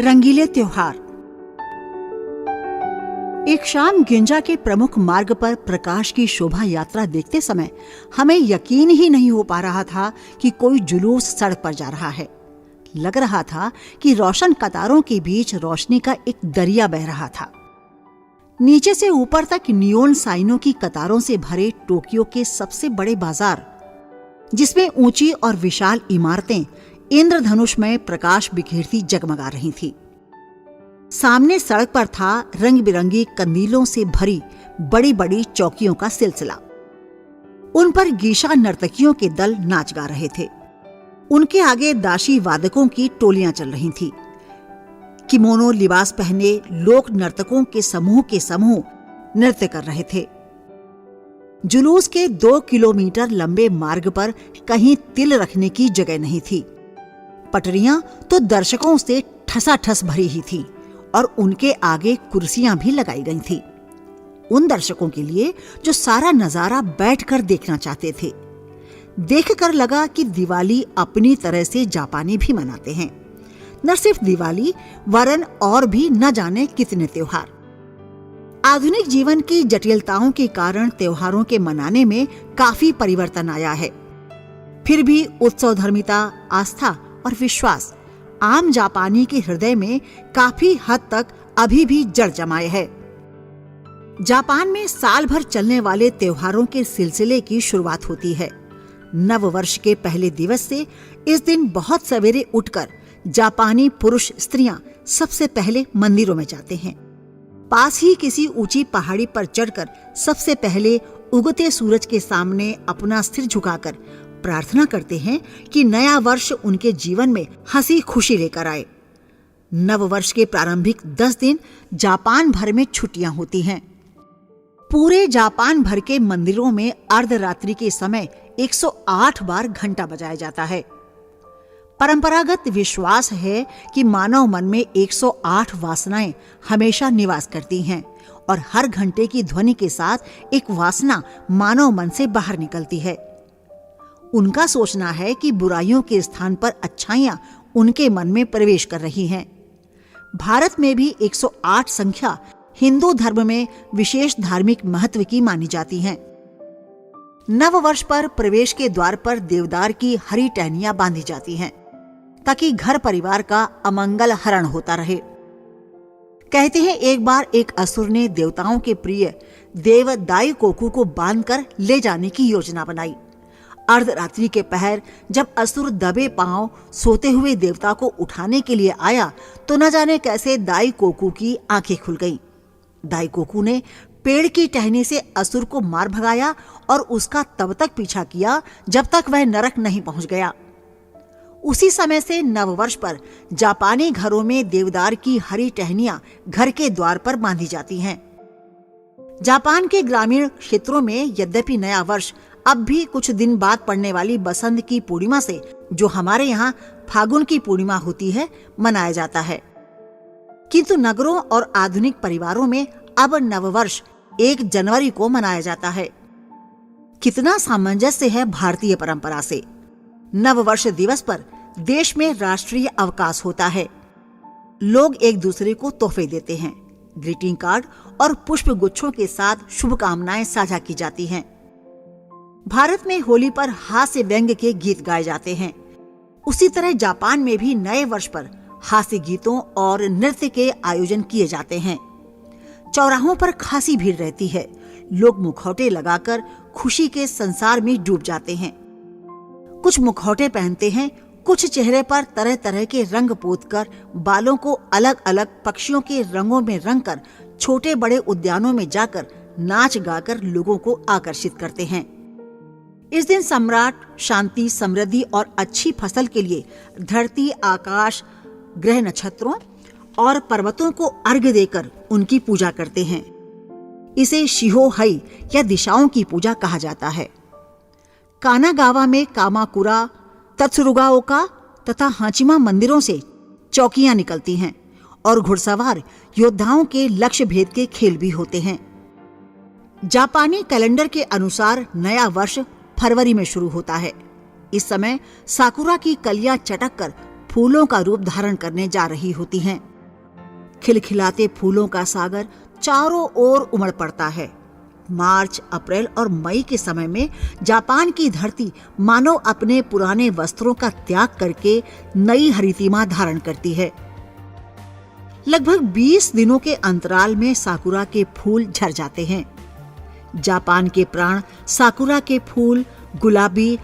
रंगीले त्योहार। एक शाम गिंजा के प्रमुख मार्ग पर प्रकाश की शोभा यात्रा देखते समय हमें यकीन ही नहीं हो पा रहा था कि कोई जुलूस सड़क पर जा रहा है। लग रहा था कि रोशन कतारों के बीच रोशनी का एक दरिया बह रहा था। नीचे से ऊपर तक नियोन साइनों की कतारों से भरे टोक्यो के सबसे बड़े बाजार, जिसमें ऊंची और विशाल इमारतें इंद्रधनुषमय प्रकाश बिखेरती जगमगा रही थी। सामने सड़क पर था रंग बिरंगी कंदीलों से भरी बड़ी बड़ी चौकियों का सिलसिला। उन पर गीशा नर्तकियों के दल नाच गा रहे थे। उनके आगे दाशी वादकों की टोलियां चल रही थीं। किमोनो लिबास पहने लोक नर्तकों के समूह नृत्य कर रहे थे। जुलूस के 2 किलोमीटर लंबे मार्ग पर कहीं तिल रखने की जगह नहीं थी। पटरियां तो दर्शकों से ठसाठस भरी ही थीं और उनके आगे कुर्सियां भी लगाई गई थीं, उन दर्शकों के लिए जो सारा नजारा बैठकर देखना चाहते थे। देखकर लगा कि दिवाली अपनी तरह से जापानी भी मनाते हैं। न सिर्फ दिवाली वरन और भी न जाने कितने त्योहार। आधुनिक जीवन की जटिलताओं के कारण त्योहारों के मनाने में काफी परिवर्तन आया है। फिर भी उत्सवधर्मिता, आस्था और विश्वास आम जापानी के हृदय में काफी हद तक अभी भी जड़ जमाए है। जापान में साल भर चलने वाले त्योहारों के सिलसिले की शुरुआत होती है। नव वर्ष के पहले दिवस से इस दिन बहुत सवेरे उठकर जापानी पुरुष स्त्रियां सबसे पहले मंदिरों में जाते हैं। पास ही किसी ऊंची पहाड़ी पर चढ़कर सबसे पहले उगते सूरज के सामने अपना सिर झुकाकर प्रार्थना करते हैं कि नया वर्ष उनके जीवन में हंसी खुशी लेकर आए। नव वर्ष के प्रारंभिक 10 दिन जापान भर में छुट्टियां होती हैं। पूरे जापान भर के मंदिरों में अर्धरात्रि के समय 108 बार घंटा बजाया जाता है। परंपरागत विश्वास है कि मानव मन में 108 वासनाएं हमेशा निवास करती हैं और हर घंटे की ध्वनि के साथ एक वासना मानव मन से बाहर निकलती है। उनका सोचना है कि बुराइयों के स्थान पर अच्छाइयां उनके मन में प्रवेश कर रही हैं। भारत में भी 108 संख्या हिंदू धर्म में विशेष धार्मिक महत्व की मानी जाती है। नव वर्ष पर प्रवेश के द्वार पर देवदार की हरी टहनियां बांधी जाती हैं ताकि घर परिवार का अमंगल हरण होता रहे। कहते हैं एक बार एक असुर ने देवताओं के प्रिय देव दाईकोकू को बांधकर ले जाने की योजना बनाई। अर्धरात्रि के पहर जब असुर दबे पांव सोते हुए देवता को उठाने के लिए आया तो न जाने कैसे दाईकोकू की आंखें खुल गईं। दाईकोकू ने पेड़ की टहनी से असुर को मार भगाया और उसका तब तक पीछा किया जब तक वह नरक नहीं पहुंच गया। उसी समय से नववर्ष पर जापानी घरों में देवदार की हरी टहनियां घर के द्वार पर बांधी जाती हैं। जापान के ग्रामीण क्षेत्रों में यद्यपि नया वर्ष अब भी कुछ दिन बाद पड़ने वाली बसंत की पूर्णिमा से, जो हमारे यहाँ फागुन की पूर्णिमा होती है, मनाया जाता है, किंतु नगरों और आधुनिक परिवारों में अब नववर्ष 1 जनवरी को मनाया जाता है। कितना सामंजस्य है भारतीय परंपरा से। नववर्ष दिवस पर देश में राष्ट्रीय अवकाश होता है। लोग एक दूसरे को तोहफे देते हैं। ग्रीटिंग कार्ड और पुष्प गुच्छों के साथ शुभकामनाएं साझा की जाती हैं। भारत में होली पर हास्य व्यंग्य के गीत गाए जाते हैं। उसी तरह जापान में भी नए वर्ष पर हास्य गीतों और नृत्य के आयोजन किए जाते हैं। चौराहों पर खासी भीड़ रहती है। लोग मुखौटे लगाकर खुशी के संसार में डूब जाते हैं। कुछ मुखौटे पहनते हैं, कुछ चेहरे पर तरह तरह के रंग पोतकर, बालों को अलग अलग पक्षियों के रंगों में रंगकर छोटे बड़े उद्यानों में जाकर नाच गाकर लोगों को आकर्षित करते हैं। इस दिन सम्राट, शांति, समृद्धि और अच्छी फसल के लिए धरती, आकाश, ग्रह, नक्षत्रों और पर्वतों को अर्घ्य देकर उनकी पूजा करते हैं। इसे शिहो हई या दिशाओं की पूजा कहा जाता है। कानागावा में कामाकुरा, तत्सुरुगाओका तथा हाचिमा मंदिरों से चौकियां निकलती हैं और घुड़सवार योद्धाओं के लक्ष्य भेद के खेल भी होते हैं। जापानी कैलेंडर के अनुसार नया वर्ष फरवरी में शुरू होता है। इस समय साकुरा की कलियां चटक कर फूलों का रूप धारण करने जा रही होती हैं। खिलखिलाते फूलों का सागर चारों ओर उमड़ पड़ता है। मार्च, अप्रैल और मई के समय में जापान की धरती मानो अपने पुराने वस्त्रों का त्याग करके नई हरितिमा धारण करती है। लगभग 20 दिनों के अंतराल में साकुरा के फूल झड़ जाते हैं। जापान के प्राण साकुरा के फूल गुलाबी,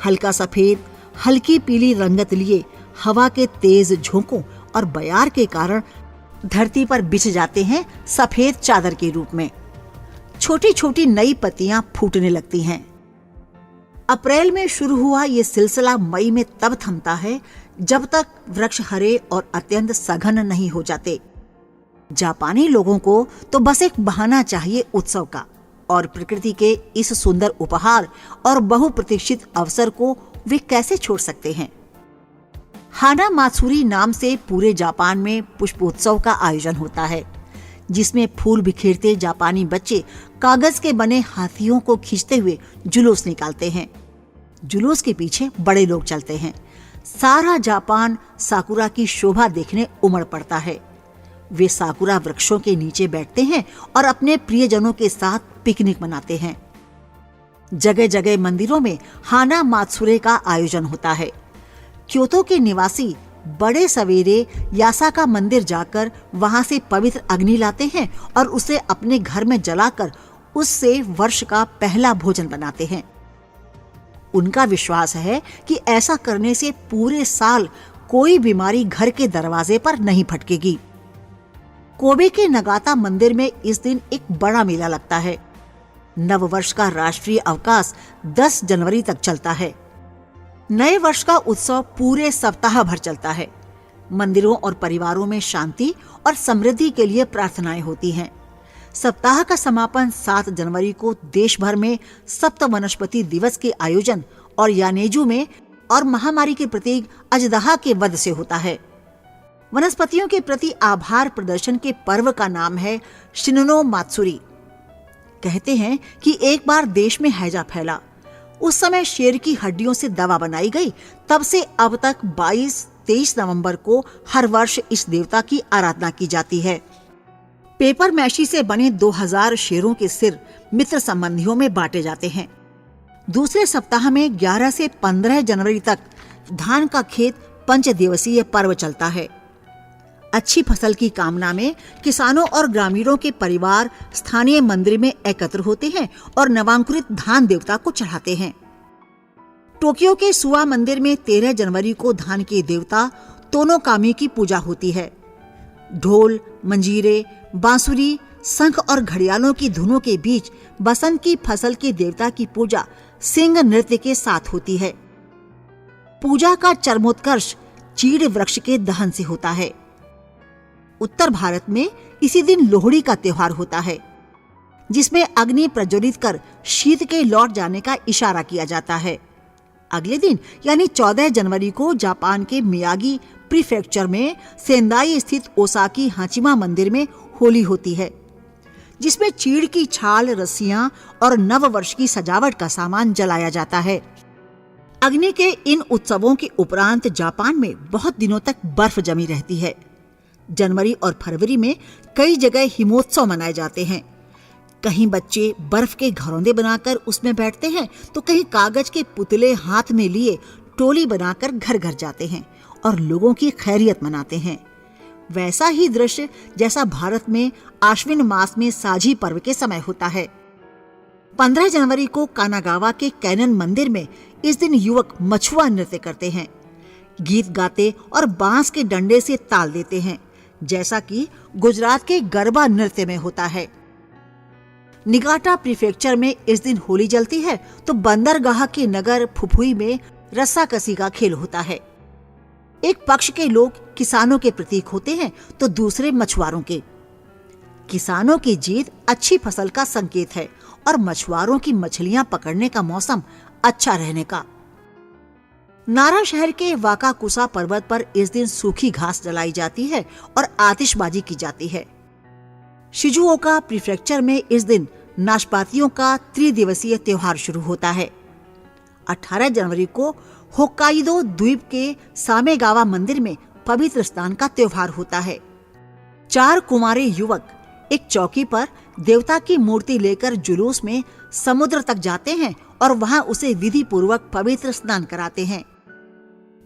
हल्का सफेद, हल्की पीली रंगत लिए हवा के तेज झोंकों और बयार के कारण धरती पर बिछ जाते हैं सफेद चादर के रूप में। छोटी छोटी नई पत्तियां फूटने लगती हैं। अप्रैल में शुरू हुआ ये सिलसिला मई में तब थमता है जब तक वृक्ष हरे और अत्यंत सघन नहीं हो जाते। जापानी लोगों को तो बस एक बहाना चाहिए उत्सव का, और प्रकृति के इस सुंदर उपहार और बहुप्रतीक्षित अवसर को वे कैसे छोड़ सकते हैं। हाना मात्सुरी नाम से पूरे जापान में पुष्पोत्सव का आयोजन होता है, जिसमें फूल बिखेरते जापानी बच्चे कागज के बने हाथियों को खींचते हुए जुलूस निकालते हैं। जुलूस के पीछे बड़े लोग चलते हैं। सारा जापान साकुरा की शोभा देखने उमड़ पड़ता है। वे साकुरा वृक्षों के नीचे बैठते हैं और अपने प्रियजनों के साथ पिकनिक मनाते हैं। जगह जगह मंदिरों में हाना मात्सुरे का आयोजन होता है। क्योतो के निवासी बड़े सवेरे यासाका मंदिर जाकर वहां से पवित्र अग्नि लाते हैं और उसे अपने घर में जलाकर उससे वर्ष का पहला भोजन बनाते हैं। उनका विश्वास है कि ऐसा करने से पूरे साल कोई बीमारी घर के दरवाजे पर नहीं फटकेगी। कोबे के नगाता मंदिर में इस दिन एक बड़ा मेला लगता है। नववर्ष का राष्ट्रीय अवकाश 10 जनवरी तक चलता है। नए वर्ष का उत्सव पूरे सप्ताह भर चलता है। मंदिरों और परिवारों में शांति और समृद्धि के लिए प्रार्थनाएं होती हैं। सप्ताह का समापन 7 जनवरी को देश भर में सप्त वनस्पति दिवस के आयोजन और यानेजू में और महामारी के प्रतीक अजदहा के वध से होता है। वनस्पतियों के प्रति आभार प्रदर्शन के पर्व का नाम है शिननो मात्सुरी। कहते हैं कि एक बार देश में हैजा फैला। उस समय शेर की हड्डियों से दवा बनाई गई। तब से अब तक 22-23 नवंबर को हर वर्ष इस देवता की आराधना की जाती है। पेपर मैशी से बने 2000 शेरों के सिर मित्र संबंधियों में बांटे जाते हैं। दूसरे सप्ताह में 11 से 15 जनवरी तक धान का खेत पंचदिवसीय पर्व चलता है। अच्छी फसल की कामना में किसानों और ग्रामीणों के परिवार स्थानीय मंदिर में एकत्र होते हैं और नवांकुरित धान देवता को चढ़ाते हैं। टोक्यो के सुआ मंदिर में 13 जनवरी को धान के देवता तोनोकामी की पूजा होती है। ढोल, मंजीरे, बांसुरी, शंख और घड़ियालों की धुनों के बीच बसंत की फसल के देवता की पूजा सिंह नृत्य के साथ होती है। पूजा का चरमोत्कर्ष चीड़ वृक्ष के दहन से होता है। उत्तर भारत में इसी दिन लोहड़ी का त्योहार होता है, जिसमें अग्नि प्रज्वलित कर शीत के लौट जाने का इशारा किया जाता है। अगले दिन यानी 14 जनवरी को जापान के मियागी प्रीफेक्चर में सेंदाई स्थित ओसाकी हाचिमा मंदिर में होली होती है, जिसमें चीड़ की छाल, रस्सियां और नव वर्ष की सजावट का सामान जलाया जाता है। अग्नि के इन उत्सवों के उपरांत जापान में बहुत दिनों तक बर्फ जमी रहती है। जनवरी और फरवरी में कई जगह हिमोत्सव मनाए जाते हैं। कहीं बच्चे बर्फ के घरौंदे बनाकर उसमें बैठते हैं, तो कहीं कागज के पुतले हाथ में लिए टोली बनाकर घर घर जाते हैं और लोगों की खैरियत मनाते हैं। वैसा ही दृश्य जैसा भारत में आश्विन मास में साझी पर्व के समय होता है। 15 जनवरी को कानागावा के कैनन मंदिर में इस दिन युवक मछुआ नृत्य करते हैं। गीत गाते और बांस के डंडे से ताल देते हैं, जैसा कि गुजरात के गरबा नृत्य में होता है। निगाटा प्रीफेक्चर में इस दिन होली जलती है, तो बंदरगाह के नगर फुफुई में रस्साकसी का खेल होता है। एक पक्ष के लोग किसानों के प्रतीक होते हैं, तो दूसरे मछुआरों के। किसानों की जीत अच्छी फसल का संकेत है और मछुआरों की मछलियां पकड़ने का मौसम अच्छा रहने का। नारा शहर के वाकाकुसा पर्वत पर इस दिन सूखी घास जलाई जाती है और आतिशबाजी की जाती है। शिजुओका प्रीफेक्चर में इस दिन नाशपातियों का त्रिदिवसीय त्योहार शुरू होता है। 18 जनवरी को होक्काइडो द्वीप के सामेगावा मंदिर में पवित्र स्नान का त्योहार होता है। 4 कुंवारे युवक एक चौकी पर देवता की मूर्ति लेकर जुलूस में समुद्र तक जाते हैं और वहां उसे विधि पूर्वक पवित्र स्नान कराते हैं।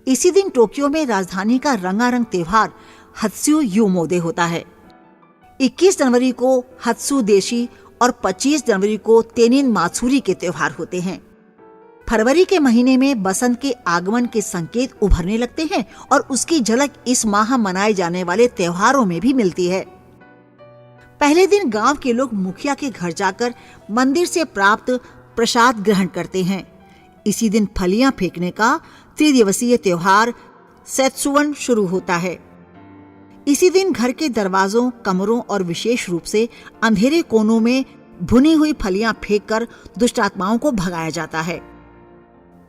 इसी दिन टोक्यो में राजधानी का रंगारंग त्योहार हत्सु युमोदे होता है। 21 जनवरी को हत्सु देशी और 25 जनवरी को तेनिन मात्सुरी के त्योहार होते हैं। फरवरी के महीने में बसंत के आगमन के संकेत उभरने लगते हैं और उसकी झलक इस माह मनाए जाने वाले त्योहारों में भी मिलती है। पहले दिन गांव के लोग मुखिया के घर जाकर मंदिर से प्राप्त प्रसाद ग्रहण करते हैं। इसी दिन फलियां फेंकने का त्रिदिवसीय त्योहार सेत्सुवन शुरू होता है। इसी दिन घर के दरवाजों, कमरों और विशेष रूप से अंधेरे कोनों में भुनी हुई फलियां फेंककर दुष्ट आत्माओं को भगाया जाता है।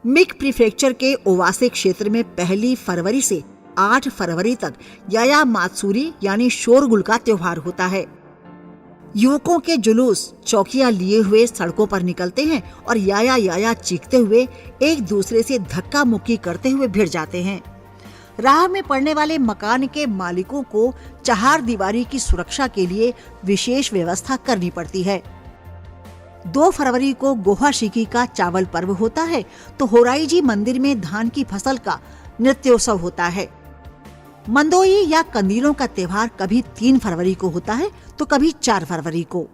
मिक प्रीफेक्चर के ओवासे क्षेत्र में 1 फरवरी से 8 फरवरी तक याया मात्सुरी यानी शोरगुल का त्योहार होता है। युवकों के जुलूस चौकियां लिए हुए सड़कों पर निकलते हैं और याया याया चीखते हुए एक दूसरे से धक्का मुक्की करते हुए भिड़ जाते हैं। राह में पड़ने वाले मकान के मालिकों को चार दीवारी की सुरक्षा के लिए विशेष व्यवस्था करनी पड़ती है। 2 फरवरी को गोहा शिकी का चावल पर्व होता है तो होराईजी मंदिर में धान की फसल का नृत्योत्सव होता है। मंदोई या कंदीलों का त्योहार कभी 3 फरवरी को होता है तो कभी 4 फरवरी को।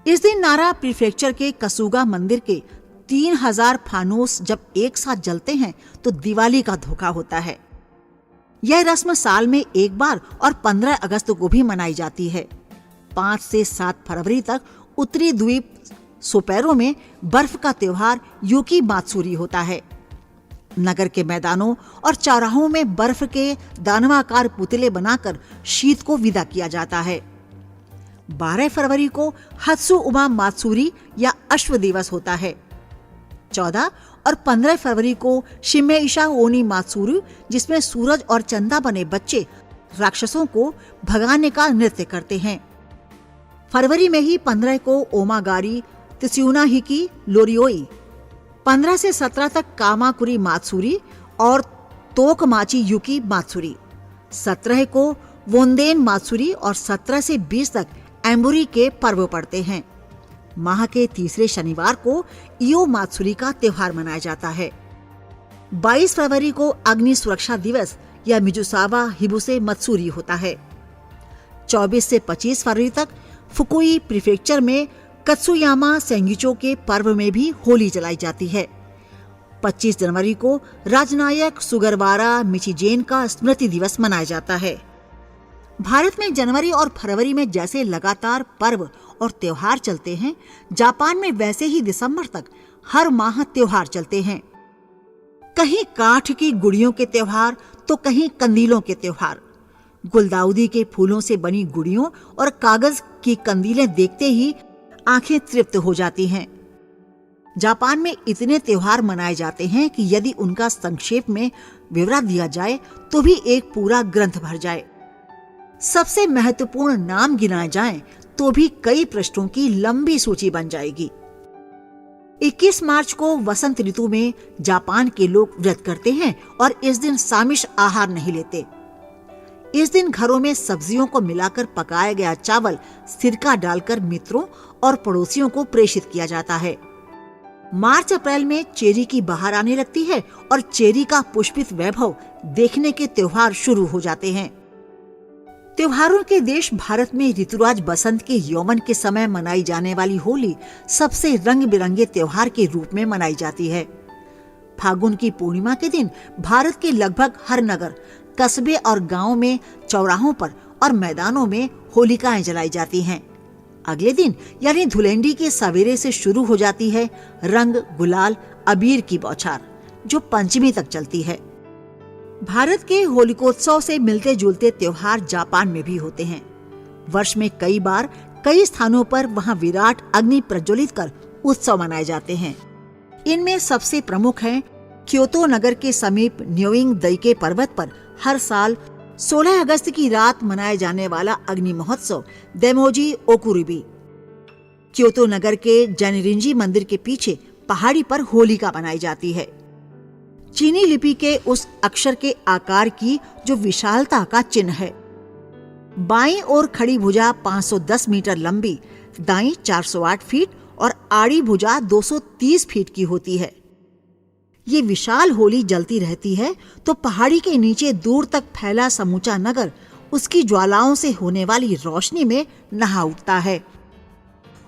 इस दिन नारा प्रीफेक्चर के कसुगा मंदिर के 3000 फानूस जब एक साथ जलते हैं तो दिवाली का धोखा होता है। यह रस्म साल में एक बार और 15 अगस्त को भी मनाई जाती है। 5 से 7 फरवरी तक उत्तरी द्वीप सोपेरो में बर्फ का त्योहार युकी मात्सुरी होता है। नगर के मैदानों और चौराहों में बर्फ के दानवाकार पुतले बनाकर शीत को विदा किया जाता है। 12 फरवरी को हत्सु उमा मात्सुरी या अश्व दिवस होता है। 14 और 15 फरवरी को शिमेइशा ओनी मात्सुरू, जिसमें सूरज और चंदा बने बच्चे राक्षसों को भगाने का नृत्य करते हैं। फरवरी में ही 15 को ओमागारी त्सुना हिकी लोरियोई, 15 से 17 तक कामाकुरी मात्सुरी और तोकमाची युकी मात्सुरी, 17 को वोंदेन मात्सुरी और 17 से 20 तक एम्बुरी के पर्व पड़ते हैं। माह के तीसरे शनिवार को इयो मात्सुरी का त्योहार मनाया जाता है। 22 फरवरी को अग्नि सुरक्षा दिवस या मिजुसावा हिबुसे मत्सुरी होता है। 24 से 25 फरवरी तक फुकुई प्रीफेक्चर में कत्सुयामा सेंगिचो के पर्व में भी होली जलाई जाती है। 25 जनवरी को राजनायक सुगरवारा मिचिजेन का स्मृति दिवस मनाया जाता है। भारत में जनवरी और फरवरी में जैसे लगातार पर्व और त्योहार चलते हैं, जापान में वैसे ही दिसंबर तक हर माह त्योहार चलते हैं। कहीं काठ की गुड़ियों के त्योहार तो कहीं कंदीलों के त्योहार। गुलदाउदी के फूलों से बनी गुड़ियों और कागज की कंदीलें देखते ही आंखें तृप्त हो जाती हैं। जापान में इतने त्योहार मनाए जाते हैं कि यदि उनका संक्षेप में विवरण दिया जाए तो भी एक पूरा ग्रंथ भर जाए। सबसे महत्वपूर्ण नाम गिनाए जाएं तो भी कई पृष्ठों की लंबी सूची बन जाएगी। 21 मार्च को वसंत ऋतु में जापान के लोग व्रत करते हैं और इस दिन सामिश आहार नहीं लेते। इस दिन घरों में सब्जियों को मिलाकर पकाया गया चावल सिरका डालकर मित्रों और पड़ोसियों को प्रेषित किया जाता है। मार्च अप्रैल में चेरी की बहार आने लगती है और चेरी का पुष्पित वैभव देखने के त्योहार शुरू हो जाते हैं। त्योहारों के देश भारत में ऋतुराज बसंत के यौवन के समय मनाई जाने वाली होली सबसे रंग बिरंगे त्योहार के रूप में मनाई जाती है। फागुन की पूर्णिमा के दिन भारत के लगभग हर नगर, कस्बे और गांव में चौराहों पर और मैदानों में होलिकाएं जलाई जाती हैं। अगले दिन यानी धुलेंडी के सवेरे से शुरू हो जाती है रंग, गुलाल, अबीर की बौछार, जो पंचमी तक चलती है। भारत के होलिकोत्सव से मिलते जुलते त्योहार जापान में भी होते हैं। वर्ष में कई बार कई स्थानों पर वहां विराट अग्नि प्रज्वलित कर उत्सव मनाए जाते हैं। इनमें सबसे प्रमुख हैं क्योतो नगर के समीप न्योइंग दाइके पर्वत पर हर साल 16 अगस्त की रात मनाया जाने वाला अग्नि महोत्सव देमोजी ओकुरिबी। क्योतो नगर के जैनिरिंजी मंदिर के पीछे पहाड़ी पर होलिका बनाई जाती है। चीनी लिपि के उस अक्षर के आकार की जो विशालता का चिन्ह है। बाईं ओर खड़ी भुजा 510 मीटर लंबी, दाईं 408 फीट और आड़ी भुजा 230 फीट की होती है। ये विशाल होली जलती रहती है तो पहाड़ी के नीचे दूर तक फैला समूचा नगर उसकी ज्वालाओं से होने वाली रोशनी में नहा उठता है।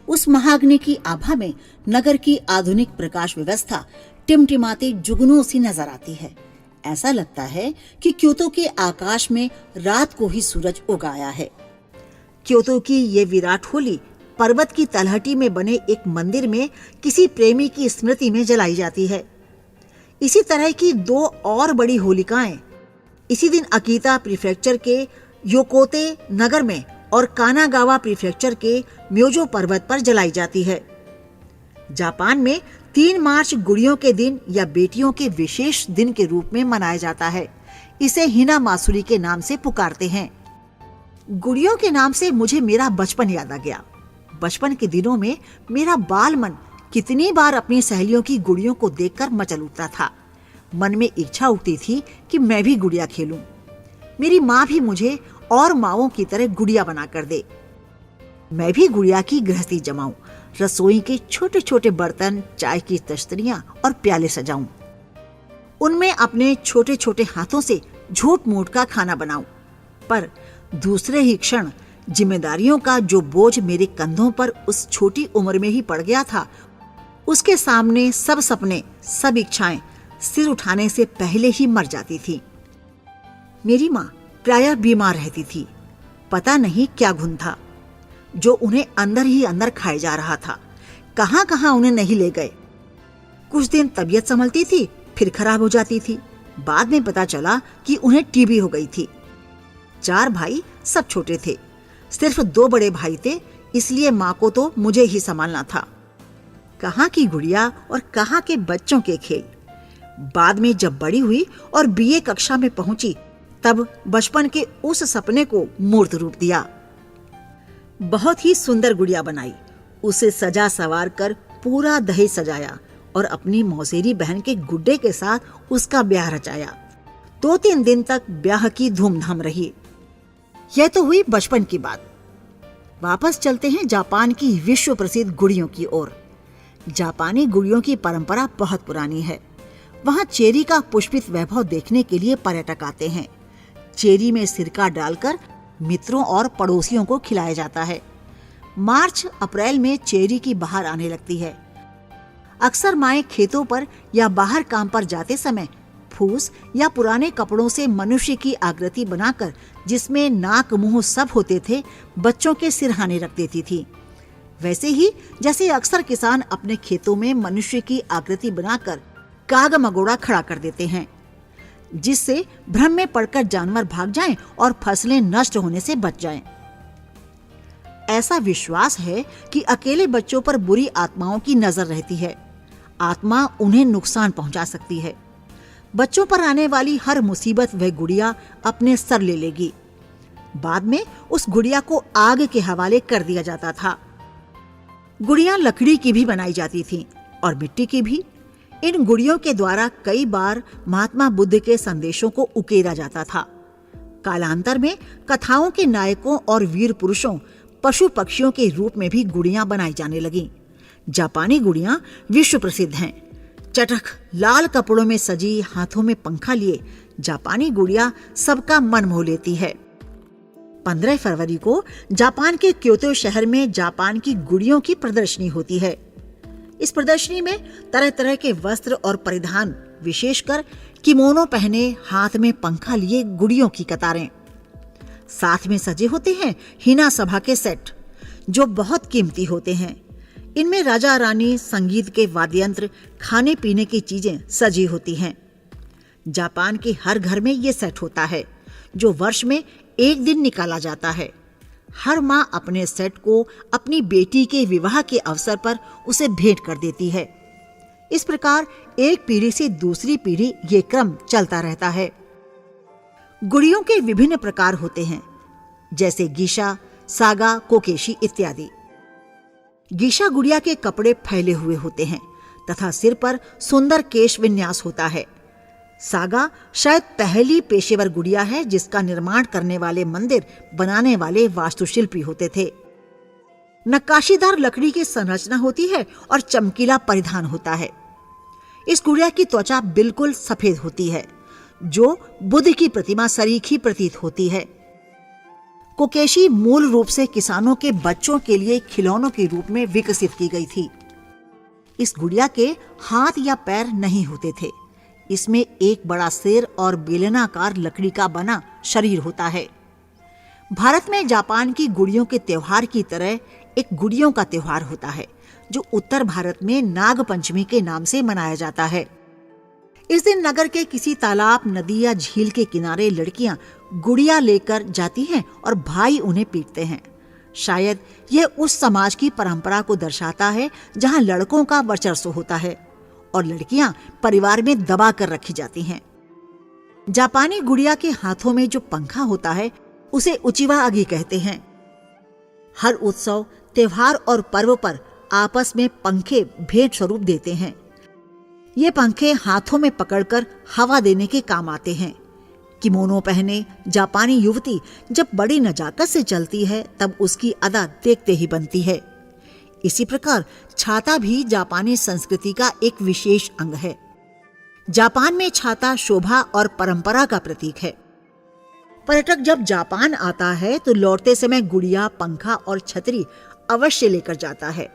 उस महाअग्नि की आभा में नगर की आधुनिक प्रकाश व्यवस्था टिमटिमाते जुगनू सी नजर आती है। ऐसा लगता है कि क्योतो के आकाश में रात को ही सूरज उगाया है। क्योतो की ये विराट होली पर्वत की तलहटी में बने एक मंदिर में किसी प्रेमी की स्मृति में जलाई जाती है। इसी तरह की 2 और बड़ी होलिकाएं इसी दिन अकीता प्रीफेक्चर के योकोते नगर में और कानागावा प्रीफेक्चर के म्योजो पर्वत पर जलाई जाती है। जापान में 3 मार्च गुड़ियों के दिन या बेटियों के विशेष दिन के रूप में मनाया जाता है। इसे हिना मासुरी के नाम से पुकारते हैं। गुड़ियों के नाम से मुझे मेरा बचपन याद आ गया। बचपन के दिनों में मेरा बाल मन कितनी बार अपनी सहेलियों की गुड़ियों को देखकर मचल उठता था। मन में इच्छा उठती थी कि मैं भी गुड़िया खेलूं। मेरी माँ भी मुझे और माँओं की तरह गुड़िया बना कर दे। मैं भी गुड़िया की गृहस्थी जमाऊं, रसोई के छोटे छोटे बर्तन, चाय की तश्तरियां और प्याले सजाऊं। उनमें अपने छोटे छोटे हाथों से झूठ मूठ का खाना बनाऊं। पर दूसरे ही क्षण जिम्मेदारियों का जो बोझ मेरे कंधों पर उस छोटी उम्र में ही पड़ गया था, उसके सामने सब सपने, सब इच्छाएं सिर उठाने से पहले ही मर जाती थी। मेरी माँ प्रायः बीमार रहती थी। पता नहीं क्या गुण था जो उन्हें अंदर ही अंदर खाए जा रहा था। कहां कहां उन्हें नहीं ले गए। कुछ दिन तबीयत संभलती थी, फिर खराब हो जाती थी। बाद में पता चला कि उन्हें टीबी हो गई थी। 4 भाई, सब छोटे थे। सिर्फ 2 बड़े भाई थे, इसलिए माँ को तो मुझे ही संभालना था। कहाँ की गुड़िया और कहाँ के बच्चों के खेल। बाद में जब बड़ी हुई और बीए कक्षा में पहुंची, तब बचपन के उस सपने को मूर्त रूप दिया। बहुत ही सुंदर गुड़िया बनाई, उसे सजा सवार कर पूरा दहेज सजाया और अपनी मौसेरी बहन के गुड्डे के साथ उसका ब्याह रचाया। 2-3 दिन तक ब्याह की धूमधाम रही। यह तो हुई बचपन की बात। वापस चलते हैं जापान की विश्व प्रसिद्ध गुड़ियों की ओर। जापानी गुड़ियों की परंपरा बहुत पुरानी है। वहाँ चेरी का पुष्पित वैभव देखने के लिए पर्यटक आते हैं। चेरी में सिरका डालकर मित्रों और पड़ोसियों को खिलाया जाता है। मार्च अप्रैल में चेरी की बहार आने लगती है। अक्सर माएं खेतों पर या बाहर काम पर जाते समय फूस या पुराने कपड़ों से मनुष्य की आकृति बनाकर, जिसमें नाक मुंह सब होते थे, बच्चों के सिरहाने रख देती थी। वैसे ही जैसे अक्सर किसान अपने खेतों में मनुष्य की आकृति बनाकर काग मगोड़ा खड़ा कर देते हैं, जिससे भ्रम में पड़कर जानवर भाग जाएं और फसलें नष्ट होने से बच जाएं। ऐसा विश्वास है कि अकेले बच्चों पर बुरी आत्माओं की नजर रहती है। आत्मा उन्हें नुकसान पहुंचा सकती है। बच्चों पर आने वाली हर मुसीबत वह गुड़िया अपने सर ले लेगी। बाद में उस गुड़िया को आग के हवाले कर दिया जाता था। गुड़िया लकड़ी की भी बनाई जाती थीं और मिट्टी की भी। इन गुड़ियों के द्वारा कई बार महात्मा बुद्ध के संदेशों को उकेरा जाता था। कालांतर में कथाओं के नायकों और वीर पुरुषों, पशु पक्षियों के रूप में भी गुड़ियां बनाई जाने लगीं। जापानी गुड़ियां विश्व प्रसिद्ध हैं। चटख लाल कपड़ों में सजी, हाथों में पंखा लिए जापानी गुड़िया सबका मन मोह लेती है। 15 फरवरी को जापान के क्योतो शहर में जापान की गुड़ियों की प्रदर्शनी होती है। इस प्रदर्शनी में तरह तरह के वस्त्र और परिधान, विशेषकर किमोनो पहने, हाथ में पंखा लिए गुड़ियों की कतारें। साथ में सजे होते हैं हिना सभा के सेट, जो बहुत कीमती होते हैं। इनमें राजा रानी, संगीत के वाद्य यंत्र, खाने पीने की चीजें सजी होती हैं। जापान के हर घर में ये सेट होता है, जो वर्ष में एक दिन निकाला जाता है। हर माँ अपने सेट को अपनी बेटी के विवाह के अवसर पर उसे भेंट कर देती है। इस प्रकार एक पीढ़ी से दूसरी पीढ़ी ये क्रम चलता रहता है। गुड़ियों के विभिन्न प्रकार होते हैं, जैसे गीशा, सागा, कोकेशी इत्यादि। गीशा गुड़िया के कपड़े फैले हुए होते हैं तथा सिर पर सुंदर केश विन्यास होता है। सागा शायद पहली पेशेवर गुड़िया है जिसका निर्माण करने वाले मंदिर बनाने वाले वास्तुशिल्पी होते थे। नक्काशीदार लकड़ी की संरचना होती है और चमकीला परिधान होता है। इस गुड़िया की त्वचा बिल्कुल सफेद होती है, जो बुद्ध की प्रतिमा सरीखी प्रतीत होती है। कोकेशी मूल रूप से किसानों के बच्चों के लिए खिलौनों के रूप में विकसित की गई थी। इस गुड़िया के हाथ या पैर नहीं होते थे। इसमें एक बड़ा सिर और बेलनाकार लकड़ी का बना शरीर होता है। भारत में जापान की गुड़ियों के त्योहार की तरह एक गुड़ियों का त्योहार होता है, जो उत्तर भारत में नाग पंचमी के नाम से मनाया जाता है। इस दिन नगर के किसी तालाब, नदी या झील के किनारे लड़कियां गुड़िया लेकर जाती हैं और भाई उन्हें पीटते हैं। शायद यह उस समाज की परंपरा को दर्शाता है जहां लड़कों का वर्चस्व होता है और लड़कियां परिवार में दबा कर रखी जाती हैं। जापानी गुड़िया के हाथों में जो पंखा होता है उसे उचिवा आगी कहते हैं। हर उत्सव, त्योहार और पर्व पर आपस में पंखे भेंट स्वरूप देते हैं। ये पंखे हाथों में पकड़कर हवा देने के काम आते हैं। किमोनो पहने जापानी युवती जब बड़ी नजाकत से चलती है तब उसकी अदा देखते ही बनती है। इसी प्रकार छाता भी जापानी संस्कृति का एक विशेष अंग है। जापान में छाता शोभा और परंपरा का प्रतीक है। पर्यटक जब जापान आता है तो लौटते समय गुड़िया, पंखा और छतरी अवश्य लेकर जाता है।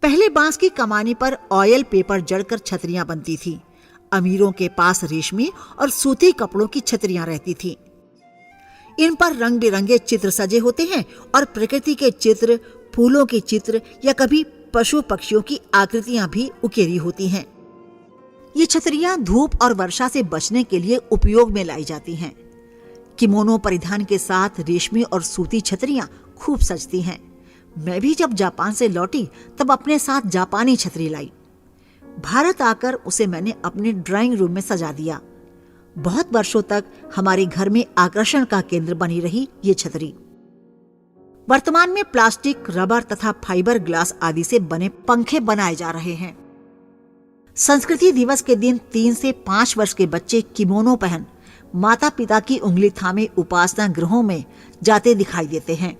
पहले बांस की कमानी पर ऑयल पेपर जड़कर छतरियां बनती थी। अमीरों के पास रेशमी और सूती कपड़ों की छतरियां रहती थी। इन पर रंग बिरंगे चित्र सजे होते हैं और प्रकृति के चित्र, फूलों के चित्र या कभी पशु पक्षियों की आकृतियां भी उकेरी होती हैं। ये छतरियां धूप और वर्षा से बचने के लिए उपयोग में लाई जाती हैं। किमोनो परिधान के साथ रेशमी और सूती छतरियां खूब सजती हैं। मैं भी जब जापान से लौटी तब अपने साथ जापानी छतरी लाई। भारत आकर उसे मैंने अपने ड्राइंग रूम में सजा दिया। बहुत वर्षों तक हमारे घर में आकर्षण का केंद्र बनी रही ये छतरी। वर्तमान में प्लास्टिक, रबर तथा फाइबर ग्लास आदि से बने पंखे बनाए जा रहे हैं। संस्कृति दिवस के दिन 3 से 5 वर्ष के बच्चे किमोनो पहन माता पिता की उंगली थामे उपासना गृहों में जाते दिखाई देते हैं।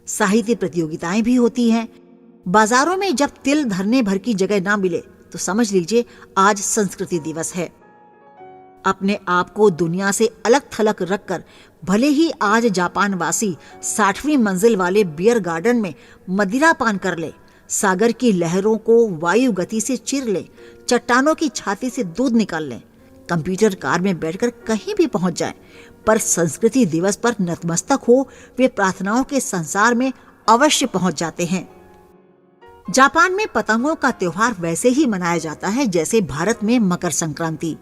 साहित्य प्रतियोगिताएं भी होती हैं। बाजारों में जब तिल धरने भर की जगह ना मिले तो समझ लीजिए आज संस्कृति दिवस है। अपने आप को दुनिया से अलग थलग रखकर भले ही आज जापान वासी 60वीं मंजिल वाले बियर गार्डन में मदिरा पान कर ले, सागर की लहरों को वायु गति से चीर ले, चट्टानों की छाती से दूध निकाल ले, कंप्यूटर कार में बैठकर कहीं भी पहुंच जाए, पर संस्कृति दिवस पर नतमस्तक हो वे प्रार्थनाओं के संसार में अवश्य पहुंच जाते हैं। जापान में पतंगों का त्योहार वैसे ही मनाया जाता है जैसे भारत में मकर संक्रांति।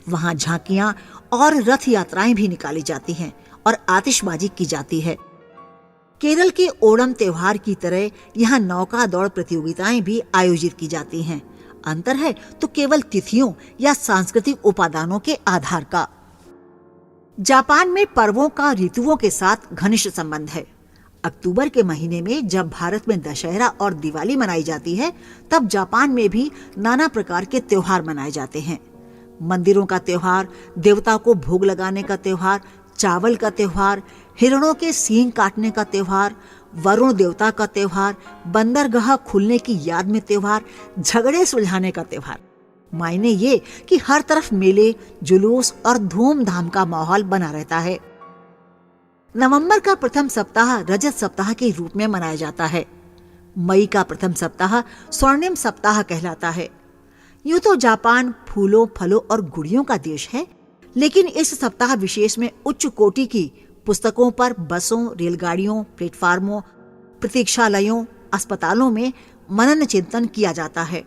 वहां झांकियां और रथ यात्राएं भी निकाली जाती हैं और आतिशबाजी की जाती है। केरल के ओणम त्योहार की तरह यहाँ नौका दौड़ प्रतियोगिताएं भी आयोजित की जाती हैं। अंतर है तो केवल तिथियों या सांस्कृतिक उपादानों के आधार का। जापान में पर्वों का ऋतुओं के साथ घनिष्ठ संबंध है। अक्टूबर के महीने में जब भारत में दशहरा और दिवाली मनाई जाती है, तब जापान में भी नाना प्रकार के त्योहार मनाए जाते हैं। मंदिरों का त्योहार, देवता को भोग लगाने का त्योहार, चावल का त्योहार, हिरणों के सींग काटने का त्योहार, वरुण देवता का त्योहार, बंदरगाह खुलने की याद में त्योहार, झगड़े सुलझाने का त्योहार। मायने ये कि हर तरफ मेले, जुलूस और धूमधाम का माहौल बना रहता है। नवंबर का प्रथम सप्ताह रजत सप्ताह के रूप में मनाया जाता है। मई का प्रथम सप्ताह स्वर्णिम सप्ताह कहलाता है। यूं तो जापान फूलों, फलों और गुड़ियों का देश है, लेकिन इस सप्ताह विशेष में उच्च कोटि की पुस्तकों पर बसों, रेलगाड़ियों, प्लेटफार्मों, प्रतीक्षालयों, अस्पतालों में मनन चिंतन किया जाता है।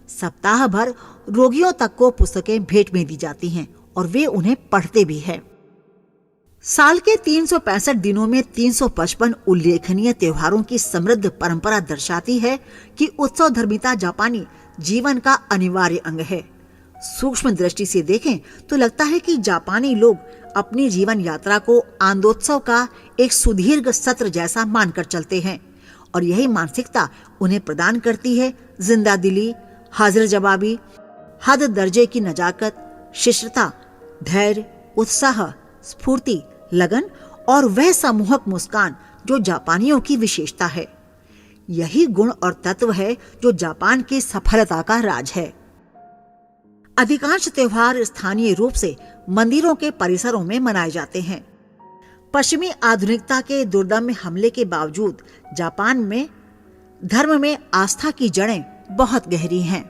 सप्ताह भर रोगियों तक को पुस्तकें भेंट में दी जाती हैं और वे उन्हें पढ़ते भी हैं। साल के 365 दिनों में 355 उल्लेखनीय त्योहारों की समृद्ध परंपरा दर्शाती है कि उत्सव धर्मिता जापानी जीवन का अनिवार्य अंग है। सूक्ष्म दृष्टि से देखें तो लगता है कि जापानी लोग अपनी जीवन यात्रा को आनंदोत्सव का एक सुदीर्घ सत्र जैसा मानकर चलते हैं और यही मानसिकता उन्हें प्रदान करती है जिंदा दिली, हाजिर जवाबी, हद दर्जे की नजाकत, शिष्टता, धैर्य, उत्साह, स्फूर्ति, लगन और वह सम्मोहक मुस्कान जो जापानियों की विशेषता है। यही गुण और तत्व है जो जापान की सफलता का राज है। अधिकांश त्योहार स्थानीय रूप से मंदिरों के परिसरों में मनाए जाते हैं। पश्चिमी आधुनिकता के दुर्दम्य हमले के बावजूद जापान में धर्म में आस्था की जड़ें बहुत गहरी हैं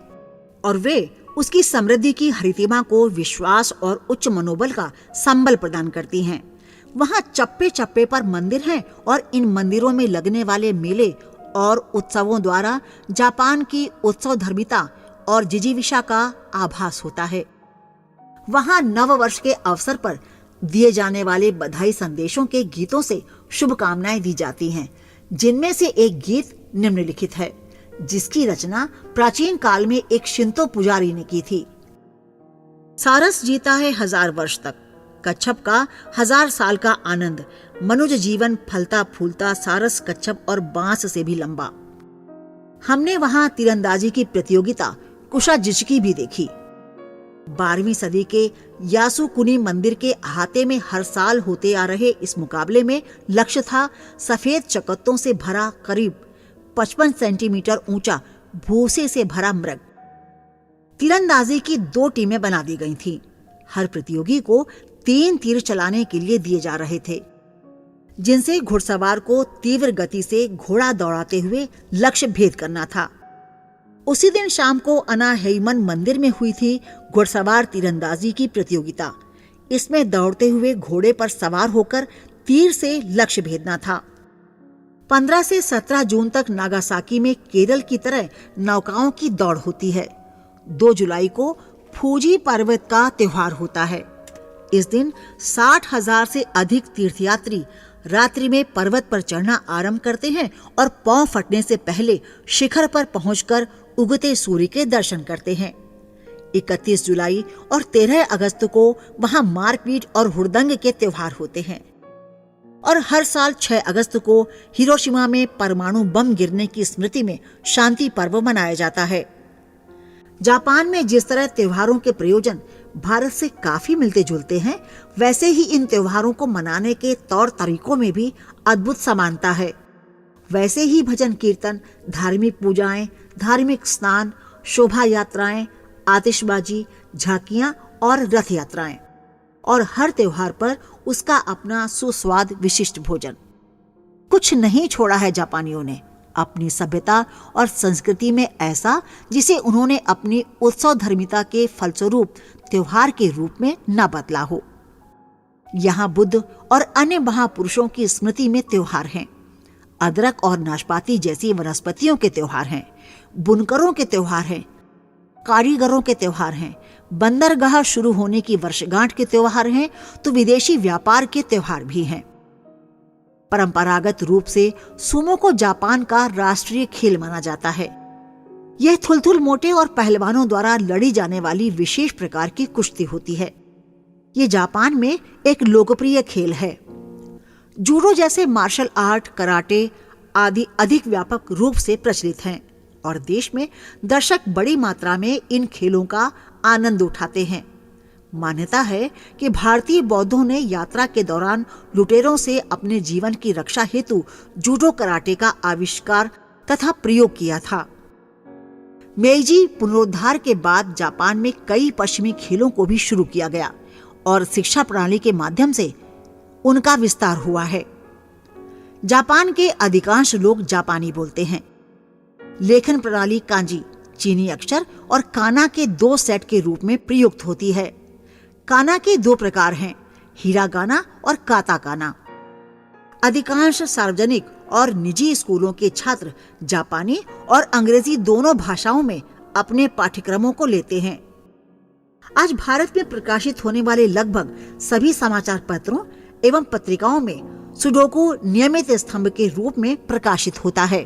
और वे उसकी समृद्धि की हरितिमा को विश्वास और उच्च मनोबल का संबल प्रदान करती हैं। वहाँ चप्पे चप्पे पर मंदिर हैं और इन मंदिरों में लगने वाले मेले और उत्सवों द्वारा जापान की उत्सव धर्मिता और जिजीविषा का आभास होता है। वहाँ नव वर्ष के अवसर पर दिए जाने वाले बधाई संदेशों के गीतों से शुभकामनाएं दी जाती हैं, जिनमें से एक गीत निम्नलिखित है, जिसकी रचना प्राचीन काल में एक शिंतो पुजारी ने की थी। सारस जीता है 1000 वर्ष तक, कच्छप का 1000 साल का आनंद, मनुज जीवन फलता फूलता, सारस कच्छप और बांस से भी लंबा। हमने वहां तीरंदाजी की प्रतियोगिता कुशाजिचकी भी देखी। 12वीं सदी के यासुकुनी मंदिर के अहाते में हर साल होते आ रहे इस मुकाबले में लक्ष्य था सफेद चकत्तों से भरा करीब 55 सेंटीमीटर ऊंचा भूसे से भरा मृग। तीरंदाजी की 2 टीमें बना दी गई थीं। हर प्रतियोगी को 3 तीर चलाने के लिए दिए जा रहे थे, जिनसे घुड़सवार को तीव्र गति से घोड़ा दौड़ाते हुए लक्ष्य भेद करना था। उसी दिन शाम को अनाहेइमन मंदिर में हुई थी घुड़सवार तीरंदाजी की प्रतियोगिता। इसमें दौड़ते हुए घोड़े पर सवार होकर तीर से लक्ष्य भेदना था। 15 से 17 जून तक नागासाकी में केरल की तरह नौकाओं की दौड़ होती है। 2 जुलाई को फूजी पर्वत का त्योहार होता है। इस दिन 60,000 से अधिक तीर्थयात्री रात्रि में पर्वत पर चढ़ना आरंभ करते हैं और पांव फटने से पहले शिखर पर पहुंचकर उगते सूर्य के दर्शन करते हैं। 31 जुलाई और 13 अगस्त को वहां मारपीट और हुड़दंग के त्योहार होते हैं और हर साल 6 अगस्त को हिरोशिमा में परमाणु बम गिरने की स्मृति में शांति पर्व मनाया जाता है। जापान में जिस तरह त्योहारों के प्रयोजन भारत से काफी मिलते जुलते हैं, वैसे ही इन त्योहारों को मनाने के तौर तरीकों में भी अद्भुत समानता है। वैसे ही भजन कीर्तन, धार्मिक पूजाएं, धार्मिक स्नान, शोभा यात्राएं, आतिशबाजी, झांकियां और रथ यात्राएं, और हर त्योहार पर उसका अपना सुस्वाद विशिष्ट भोजन। कुछ नहीं छोड़ा है जापानियों ने अपनी सभ्यता और संस्कृति में ऐसा जिसे उन्होंने अपनी उत्सव धर्मिता के फलस्वरूप त्योहार के रूप में न बदला हो। यहाँ बुद्ध और अन्य महापुरुषों की स्मृति में त्योहार हैं। अदरक और नाशपाती जैसी वनस्पतियों के त्योहार हैं, बुनकरों के त्योहार हैं, कारीगरों के त्योहार हैं, बंदरगाह शुरू होने की वर्षगांठ के त्योहार हैं, तो विदेशी व्यापार के त्योहार भी हैं। परंपरागत रूप से सुमो को जापान का राष्ट्रीय खेल माना जाता है। यह थुलथुल मोटे और पहलवानों द्वारा लड़ी जाने वाली विशेष प्रकार की कुश्ती होती है। ये जापान में एक लोकप्रिय खेल है। जूडो जैसे मार्शल आर्ट, कराटे आदि अधिक व्यापक रूप से प्रचलित हैं और देश में दर्शक बड़ी मात्रा में इन खेलों का आनंद उठाते हैं। मान्यता है कि भारतीय बौद्धों ने यात्रा के दौरान लुटेरों से अपने जीवन की रक्षा हेतु जूडो कराटे का आविष्कार तथा प्रयोग किया था। मेइजी पुनरुद्धार के बाद जापान में कई पश्चिमी खेलों को भी शुरू किया गया और शिक्षा प्रणाली के माध्यम से उनका विस्तार हुआ है। जापान के अधिकांश लोग जापानी बोलते हैं। लेखन प्रणाली कांजी, चीनी अक्षर और काना के 2 सेट के रूप में प्रयुक्त होती है। काना के 2 प्रकार हैं, हिरागाना और काताकाना। अधिकांश सार्वजनिक और निजी स्कूलों के छात्र जापानी और अंग्रेजी दोनों भाषाओं में अपने पाठ्यक्रमों को लेते हैं। आज भारत में प्रकाशित होने वाले लगभग सभी समाचार पत्रों एवं पत्रिकाओं में सुडोकू नियमित स्तंभ के रूप में प्रकाशित होता है।